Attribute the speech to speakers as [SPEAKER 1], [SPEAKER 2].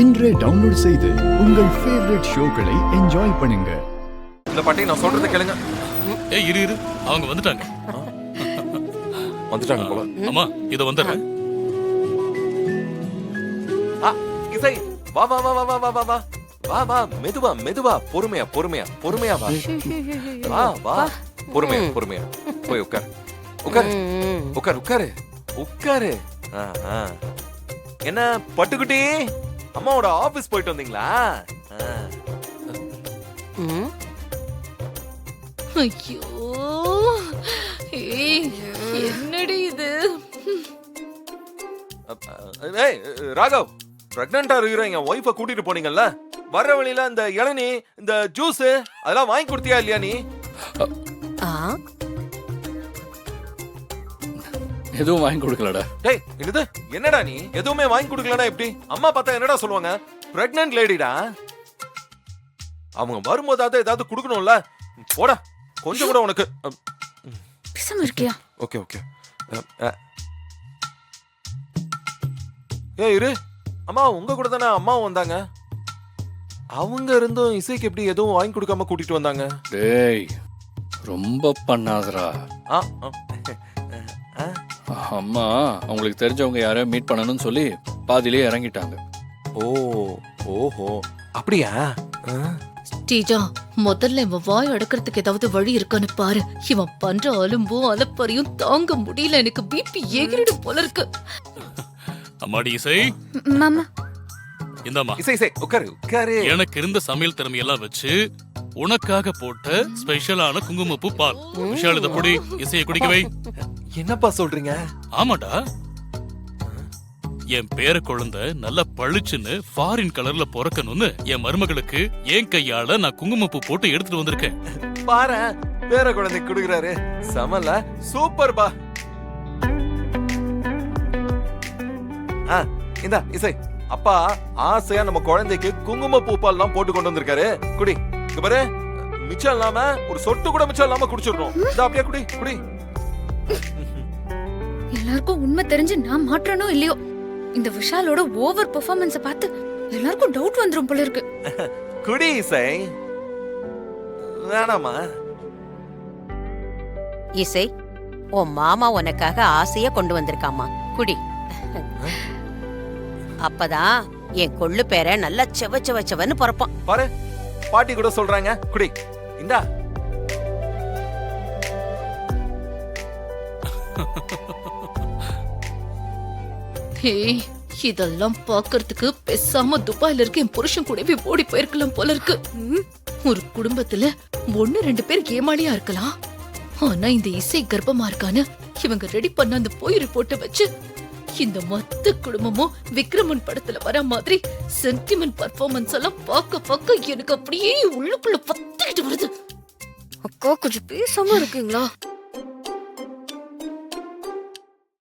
[SPEAKER 1] இன்றே டவுன்லோட் செய்து உங்கள் ஃபேவரட் ஷோக்களை என்ஜாய் பண்ணுங்க.
[SPEAKER 2] இல்ல பாட்டி, நான் சொல்றதை கேளுங்க.
[SPEAKER 3] ஏய் இரு அவங்க வந்துட்டாங்க.
[SPEAKER 2] வந்துட்டாங்க போல.
[SPEAKER 3] அம்மா இத வந்துடுறேன்.
[SPEAKER 2] இசை வா வா வா வா வா வா வா வா வா வா மெதுவா மெதுவா பொறுமையா பொறுமையா பொறுமையா வா வா வா பொறுமையா பொறுமையா போய் உட்கார் உட்கார் உட்கார் உட்காரு உட்காரு. என்ன பட்டுக்குட்டி, அம்மாவோட ஆபீஸ் போயிட்டு வந்தீங்களா?
[SPEAKER 4] ஐயோ என்னடி இது?
[SPEAKER 2] ஏய் ராகவ், பிரெக்னண்டா இருக்கிற என் ஒய்ஃபை கூட்டிட்டு போனீங்கல்ல, வர்ற வழியில இந்த இளநீ இந்த ஜூஸ் அதெல்லாம் வாங்கி கொடுத்தியா இல்லையா நீ?
[SPEAKER 5] எதுவும் வாங்கி கொடுக்கலடா.
[SPEAKER 2] டேய் என்னது, என்னடா நீ எதுவுமே வாங்கி கொடுக்கலடா? எப்படி அம்மா பார்த்தா என்னடா சொல்லுவாங்க? பிரெக்னன்ட் லேடிடா, அவங்க வரும்போதாவது ஏதாவது கொடுக்கணும்ல. போடா, கொஞ்சம் கூட உனக்கு
[SPEAKER 4] பிசம் இருக்கியா?
[SPEAKER 2] Okay okay. ஏ இரு, அம்மா உங்க கூட தானே அம்மாவும் வந்தாங்க. அவங்க இருந்தும் இசைக்கு எப்படி எதுவும் வாங்கி கொடுக்காம கூட்டிட்டு வந்தாங்க?
[SPEAKER 5] டேய் ரொம்ப பண்ணாதடா. அம்மா அவங்களுக்கு தெரிஞ்சவங்க யாரையும் மீட் பண்ணணும்னு சொல்லி பாதியிலே இறங்கிட்டாங்க.
[SPEAKER 2] ஓ ஓஹோ அப்படியா?
[SPEAKER 4] ஸ்ரீஜா, முதல்ல இவன் வாய் அடக்கிறதுக்கு ஏதாவது வழி இருக்கான்னு பாரு. இவன் பண்ற அலும்பும் அலப்பறையும் தாங்க முடியல. எனக்கு பிபி எகிரிடும் போல இருக்கு.
[SPEAKER 3] அம்மாடி இசை,
[SPEAKER 4] மாமா
[SPEAKER 3] இந்தாம்மா.
[SPEAKER 2] இசை இசை உட்காரு உட்காரு.
[SPEAKER 3] எனக்கு இருந்த சமையல் திறமையெல்லாம் வச்சு உனக்காக போட்ட ஸ்பெஷலான குங்குமப்பூ பால். விஷால் இத பொடி, இசையை குடிக்க வை.
[SPEAKER 2] என்னப்பா சொல்றீங்க?
[SPEAKER 3] ஆமாடா, என் பேர குழந்தை நல்ல பளிச்சுன்னு ஃபாரின் கலர்ல பிறக்கணும்னு என் மருமகளுக்கு என் கையால நான் குங்குமப்பூ போட்டு எடுத்துட்டு வந்திருக்கேன்.
[SPEAKER 2] பாரு, பேர குழந்தை குடுக்குறாரு. சமல சூப்பர் பா. இந்தா இசை, அப்பா ஆசையா நம்ம குழந்தைக்கு குங்கும பூப்பால்லாம் போட்டு கொண்டு வந்திருக்காரு. குடி. இங்க பாரு, மிச்சம் இல்லாம ஒரு சொட்டு கூட மிச்சம் இல்லாம குடிச்சிடணும். இதா அப்படியே குடி குடி.
[SPEAKER 6] எல்லாருக்கும் உண்மை தெரிஞ்சு நான் மாற்றணும் இல்லையோ, இந்த விஷாலோட ஓவர் பெர்ஃபார்மன்ஸ பார்த்து எல்லாருக்கும் டவுட் வந்துரும் போல இருக்கு.
[SPEAKER 2] குடி இசை. வேணாமா?
[SPEAKER 7] இசை, உன் மாமா உனக்காக ஆசையா கொண்டு வந்திருக்காமா, குடி. அப்பதான் என் கொள்ளு பேர நல்லா செவ செவ செவன்னு பொறப்பான்.
[SPEAKER 2] பாரு, பாட்டி கூட சொல்றாங்க. குடி. இந்தா.
[SPEAKER 4] இதெல்லாம் பாக்குறதுக்கு பேசாம துபாயில இருக்க என் புருஷன் கூடவே ஓடி போயிருக்கலாம் போல இருக்கு. ஒரு குடும்பத்துல 1-2 பேர் ஏமாளியா இருக்கலாம். ஆனா இந்த இசை கர்ப்பமா இருக்கான்னு இவங்க ரெடி பண்ண அந்த போய் ரிப்போர்ட்டை வச்சு இந்த மொத்த குடும்பமும் விக்ரமன் படத்துல வர மாதிரி சென்டிமெண்ட் பர்ஃபார்மன்ஸ் எல்லாம் பார்க்க எனக்கு அப்படியே உள்ளுக்குள்ள பத்திக்கிட்டு வருது.
[SPEAKER 6] அக்கா கொஞ்சம் பேசாம இருக்கீங்களா?